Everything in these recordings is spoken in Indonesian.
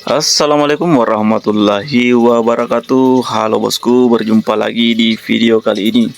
Assalamualaikum warahmatullahi wabarakatuh. Halo bosku, berjumpa lagi di video kali ini.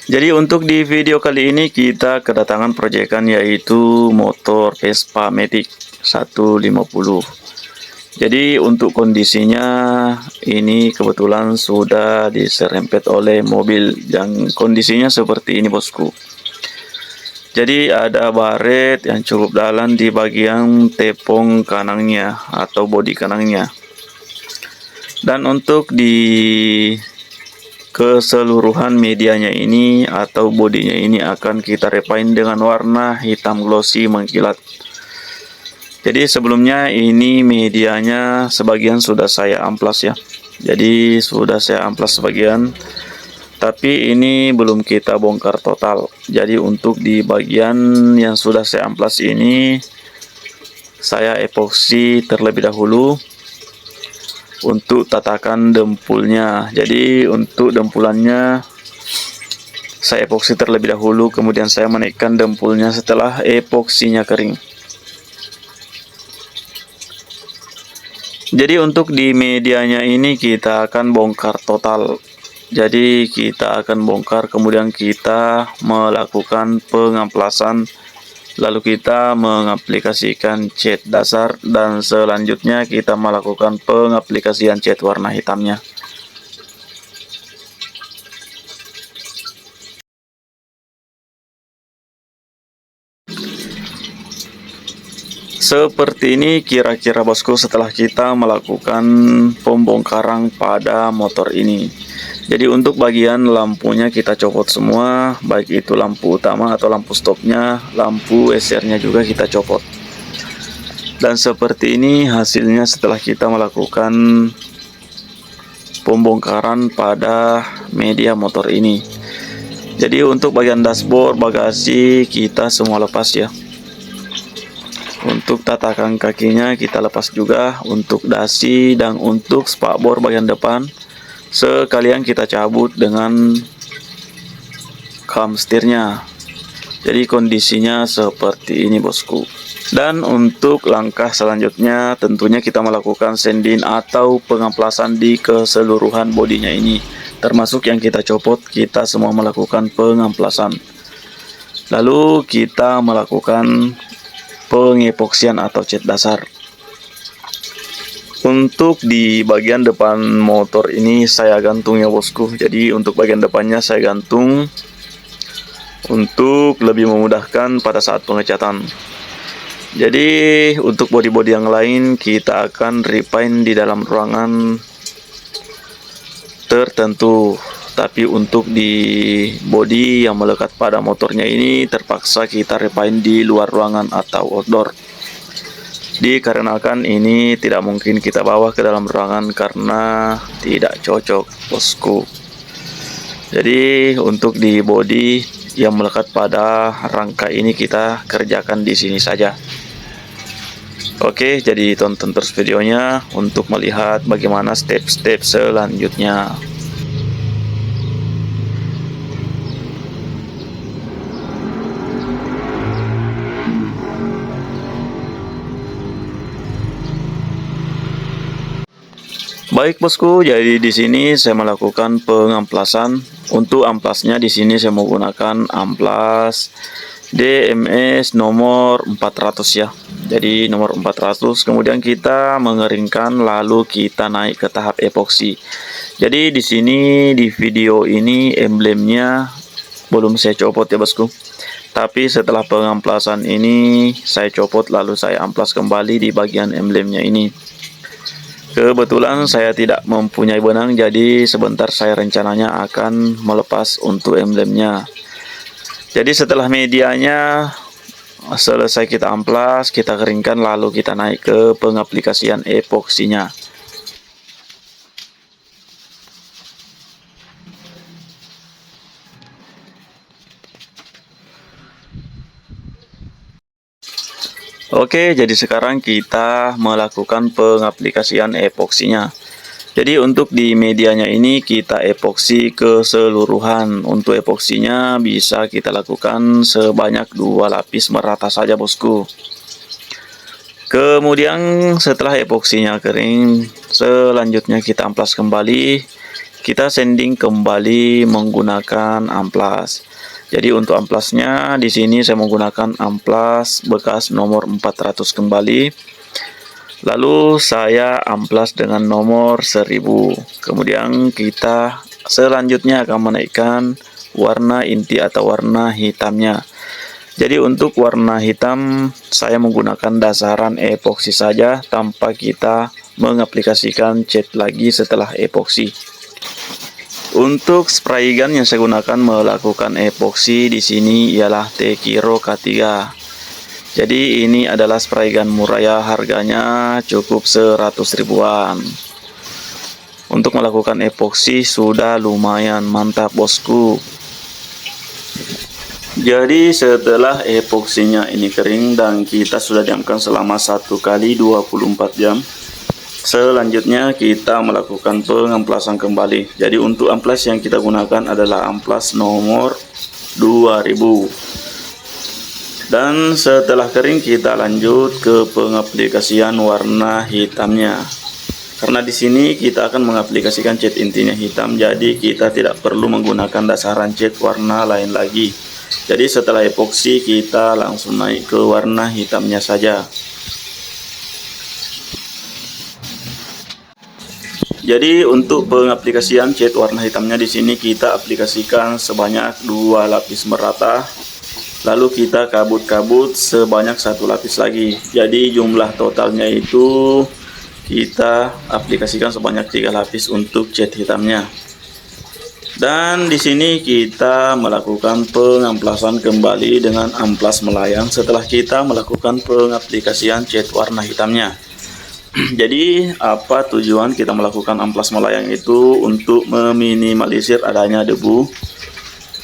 Jadi untuk di video kali ini kita kedatangan proyekan yaitu motor Vespa Matic 150. Jadi untuk kondisinya ini kebetulan sudah diserempet oleh mobil yang kondisinya seperti ini bosku. Jadi ada baret yang cukup dalam di bagian tepung kanannya atau bodi kanannya. Dan untuk di keseluruhan medianya ini atau bodinya ini akan kita repaint dengan warna hitam glossy mengkilat. Jadi sebelumnya ini medianya sebagian sudah saya amplas ya. Jadi sudah saya amplas sebagian, tapi ini belum kita bongkar total. Jadi untuk di bagian yang sudah saya amplas ini saya epoksi terlebih dahulu untuk tatakan dempulnya. Jadi untuk dempulannya saya epoksi terlebih dahulu, kemudian saya menaikkan dempulnya setelah epoksinya kering. Jadi untuk di medianya ini kita akan bongkar total. Jadi kita akan bongkar, kemudian kita melakukan pengamplasan, lalu kita mengaplikasikan cat dasar, dan selanjutnya kita melakukan pengaplikasian cat warna hitamnya. Seperti ini kira-kira bosku setelah kita melakukan pembongkaran pada motor ini. Jadi untuk bagian lampunya kita copot semua, baik itu lampu utama atau lampu stopnya, lampu SR-nya juga kita copot. Dan seperti ini hasilnya setelah kita melakukan pembongkaran pada media motor ini. Jadi untuk bagian dashboard, bagasi kita semua lepas ya. Untuk tatakan kakinya kita lepas juga, untuk dasi dan untuk spakbor bagian depan sekalian kita cabut dengan cam setirnya. Jadi kondisinya seperti ini bosku. Dan untuk langkah selanjutnya tentunya kita melakukan sanding atau pengamplasan di keseluruhan bodinya ini, termasuk yang kita copot. Kita semua melakukan pengamplasan, lalu kita melakukan pengepoksian atau cat dasar. Untuk di bagian depan motor ini saya gantung ya bosku. Jadi untuk bagian depannya saya gantung untuk lebih memudahkan pada saat pengecatan. Jadi untuk bodi-bodi yang lain kita akan repaint di dalam ruangan tertentu. Tapi untuk di bodi yang melekat pada motornya ini terpaksa kita repaint di luar ruangan atau outdoor. Dikarenakan ini tidak mungkin kita bawa ke dalam ruangan karena tidak cocok bosku. Jadi untuk di bodi yang melekat pada rangka ini kita kerjakan di sini saja. Oke, jadi tonton terus videonya untuk melihat bagaimana step-step selanjutnya. Baik bosku, jadi di sini saya melakukan pengamplasan. Untuk amplasnya di sini saya menggunakan amplas DMS nomor 400 ya. Jadi nomor 400, kemudian kita mengeringkan lalu kita naik ke tahap epoksi. Jadi di sini di video ini emblemnya belum saya copot ya bosku. Tapi setelah pengamplasan ini saya copot lalu saya amplas kembali di bagian emblemnya ini. Kebetulan saya tidak mempunyai benang, jadi sebentar saya rencananya akan melepas untuk emblemnya. Jadi setelah medianya selesai kita amplas, kita keringkan, lalu kita naik ke pengaplikasian epoksinya. Oke, jadi sekarang kita melakukan pengaplikasian epoksinya. Jadi untuk di medianya ini kita epoksi keseluruhan. Untuk epoksinya bisa kita lakukan sebanyak 2 lapis merata saja bosku. Kemudian setelah epoksinya kering, selanjutnya kita amplas kembali. Kita sanding kembali menggunakan amplas. Jadi untuk amplasnya di sini saya menggunakan amplas bekas nomor 400 kembali. Lalu saya amplas dengan nomor 1000. Kemudian kita selanjutnya akan menaikkan warna inti atau warna hitamnya. Jadi untuk warna hitam saya menggunakan dasaran epoksi saja tanpa kita mengaplikasikan cat lagi setelah epoksi. Untuk spray gun yang saya gunakan melakukan epoksi di sini ialah Tekiro K3. Jadi ini adalah spray gun murah ya, harganya cukup 100 ribuan. Untuk melakukan epoksi sudah lumayan mantap bosku. Jadi setelah epoksinya ini kering dan kita sudah diamkan selama 1 kali 24 jam. Selanjutnya kita melakukan pengamplasan kembali. Jadi untuk amplas yang kita gunakan adalah amplas nomor 2000. Dan setelah kering kita lanjut ke pengaplikasian warna hitamnya. Karena di sini kita akan mengaplikasikan cat intinya hitam, jadi kita tidak perlu menggunakan dasaran cat warna lain lagi. Jadi setelah epoksi kita langsung naik ke warna hitamnya saja. Jadi untuk pengaplikasian cat warna hitamnya di sini kita aplikasikan sebanyak 2 lapis merata. Lalu kita kabut-kabut sebanyak 1 lapis lagi. Jadi jumlah totalnya itu kita aplikasikan sebanyak 3 lapis untuk cat hitamnya. Dan di sini kita melakukan pengamplasan kembali dengan amplas melayang setelah kita melakukan pengaplikasian cat warna hitamnya. Jadi apa tujuan kita melakukan amplas melayang itu? Untuk meminimalisir adanya debu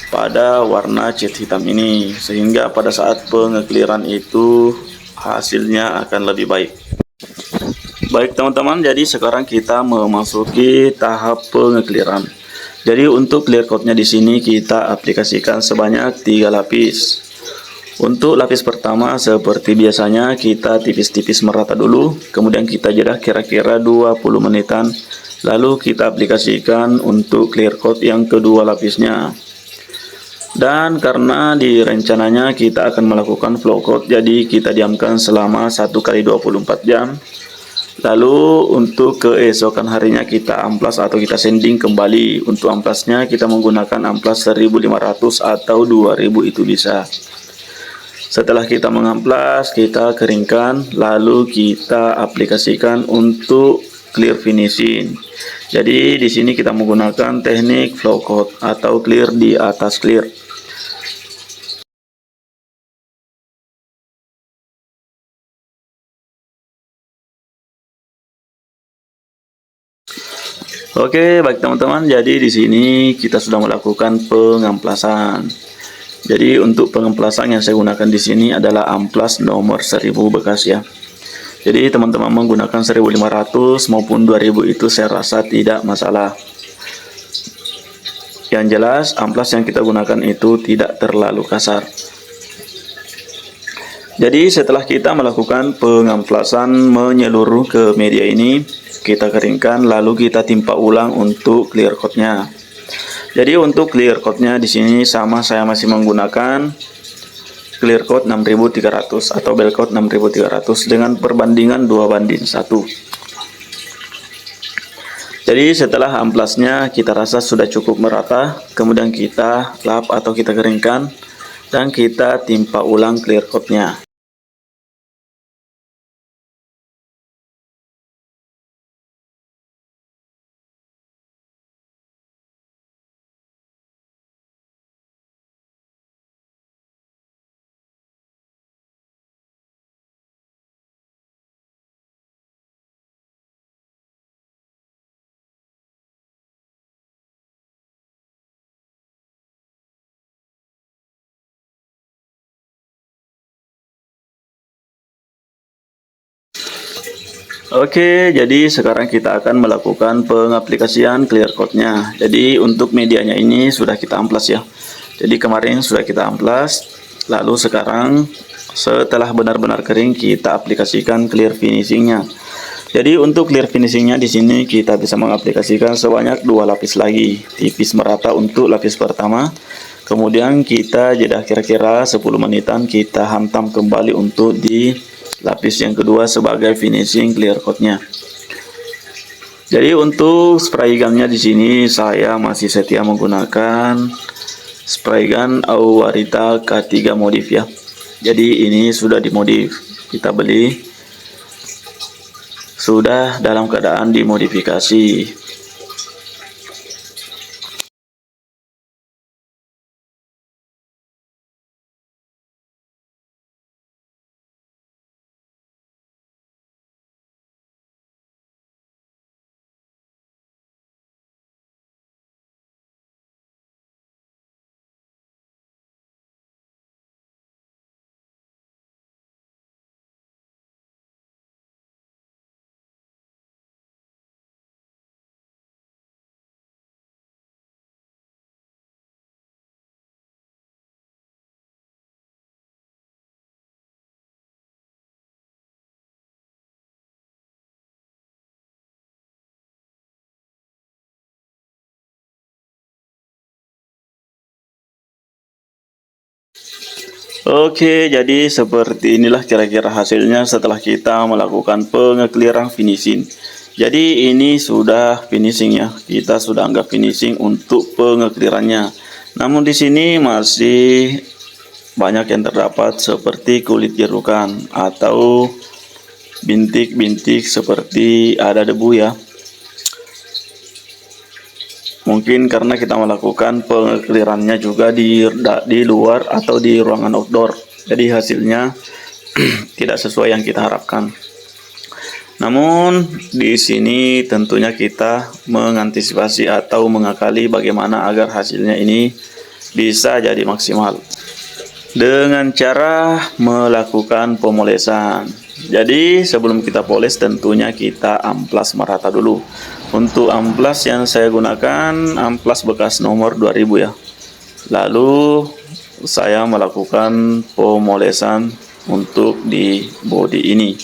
pada warna cat hitam ini, sehingga pada saat pengekliran itu hasilnya akan lebih baik. Baik teman-teman, jadi sekarang kita memasuki tahap pengekliran. Jadi untuk clear coatnya di sini kita aplikasikan sebanyak 3 lapis. Untuk lapis pertama seperti biasanya kita tipis-tipis merata dulu, kemudian kita jeda kira-kira 20 menitan, lalu kita aplikasikan untuk clear coat yang kedua lapisnya. Dan karena di rencananya kita akan melakukan flow coat, jadi kita diamkan selama 1 kali 24 jam. Lalu untuk keesokan harinya kita amplas atau kita sanding kembali. Untuk amplasnya kita menggunakan amplas 1500 atau 2000 itu bisa. Setelah kita mengamplas, kita keringkan, lalu kita aplikasikan untuk clear finishing. Jadi di sini kita menggunakan teknik flow coat atau clear di atas clear. Oke, baik teman-teman. Jadi di sini kita sudah melakukan pengamplasan. Jadi untuk pengamplasan yang saya gunakan di sini adalah amplas nomor 1000 bekas ya. Jadi teman-teman menggunakan 1500 maupun 2000 itu saya rasa tidak masalah. Yang jelas amplas yang kita gunakan itu tidak terlalu kasar. Jadi setelah kita melakukan pengamplasan menyeluruh ke media ini, kita keringkan lalu kita timpa ulang untuk clear coatnya. Jadi untuk clear coatnya di sini sama, saya masih menggunakan clear coat 6300 atau bell coat 6300 dengan perbandingan 2:1. Jadi setelah amplasnya kita rasa sudah cukup merata, kemudian kita lap atau kita keringkan dan kita timpa ulang clear coatnya. Oke, jadi sekarang kita akan melakukan pengaplikasian clear coatnya. Jadi untuk medianya ini sudah kita amplas ya. Jadi kemarin sudah kita amplas, lalu sekarang Setelah benar-benar kering, kita aplikasikan clear finishingnya. Jadi untuk clear finishingnya di sini kita bisa mengaplikasikan sebanyak 2 lapis lagi, tipis merata untuk lapis pertama. Kemudian kita jeda kira-kira 10 menitan, kita hantam kembali untuk di lapis yang kedua sebagai finishing clear coatnya. Jadi untuk spray gunnya di sini saya masih setia menggunakan spray gun Awarita K3 modif ya. Jadi ini sudah dimodif, kita beli sudah dalam keadaan dimodifikasi. Oke, jadi seperti inilah kira-kira hasilnya setelah kita melakukan pengekliran finishing. Jadi ini sudah finishing ya, kita sudah anggap finishing untuk pengeklirannya. Namun di sini masih banyak yang terdapat seperti kulit jerukan atau bintik-bintik seperti ada debu ya. Mungkin karena kita melakukan pengeklirannya juga di luar atau di ruangan outdoor. Jadi hasilnya tidak sesuai yang kita harapkan. Namun di sini tentunya kita mengantisipasi atau mengakali bagaimana agar hasilnya ini bisa jadi maksimal dengan cara melakukan pemolesan. Jadi sebelum kita poles tentunya kita amplas merata dulu. Untuk amplas yang saya gunakan amplas bekas nomor 2000 ya. Lalu saya melakukan pemolesan untuk di bodi ini.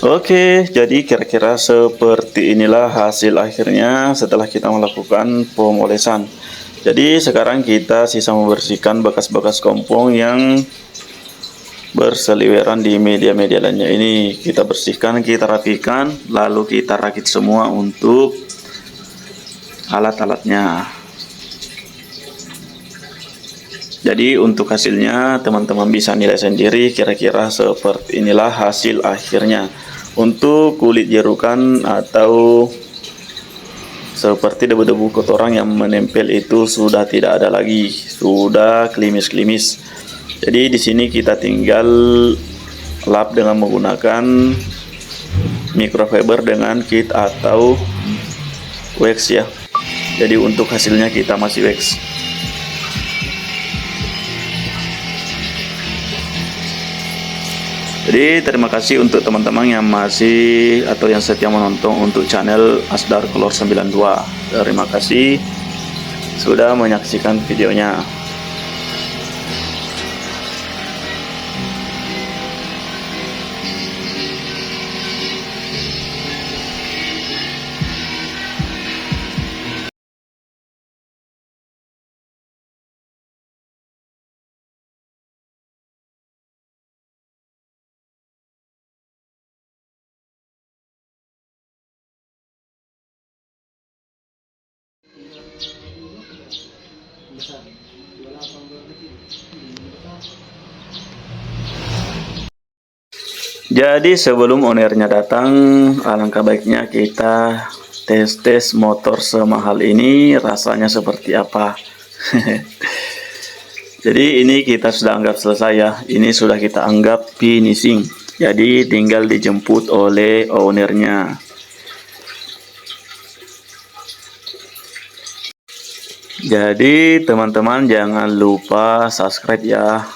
Oke, jadi kira-kira seperti inilah hasil akhirnya setelah kita melakukan pemolesan. Jadi sekarang kita sisa membersihkan bekas-bekas kompong yang berseliweran di media-media lainnya ini. Kita bersihkan, kita rapikan, lalu kita rakit semua untuk alat-alatnya. Jadi untuk hasilnya teman-teman bisa nilai sendiri, kira-kira seperti inilah hasil akhirnya. Untuk kulit jerukan atau seperti debu-debu kotoran yang menempel itu sudah tidak ada lagi, sudah klimis-klimis. Jadi di sini kita tinggal lap dengan menggunakan microfiber dengan kit atau wax ya. Jadi untuk hasilnya kita masih wax. Jadi terima kasih untuk teman-teman yang masih atau yang setia menonton untuk channel Asdar Color 92. Terima kasih sudah menyaksikan videonya. Jadi sebelum ownernya datang, alangkah baiknya kita tes motor semahal ini rasanya seperti apa. Jadi ini kita sudah anggap selesai ya. Ini sudah kita anggap finishing. Jadi tinggal dijemput oleh ownernya. Jadi teman-teman jangan lupa subscribe ya.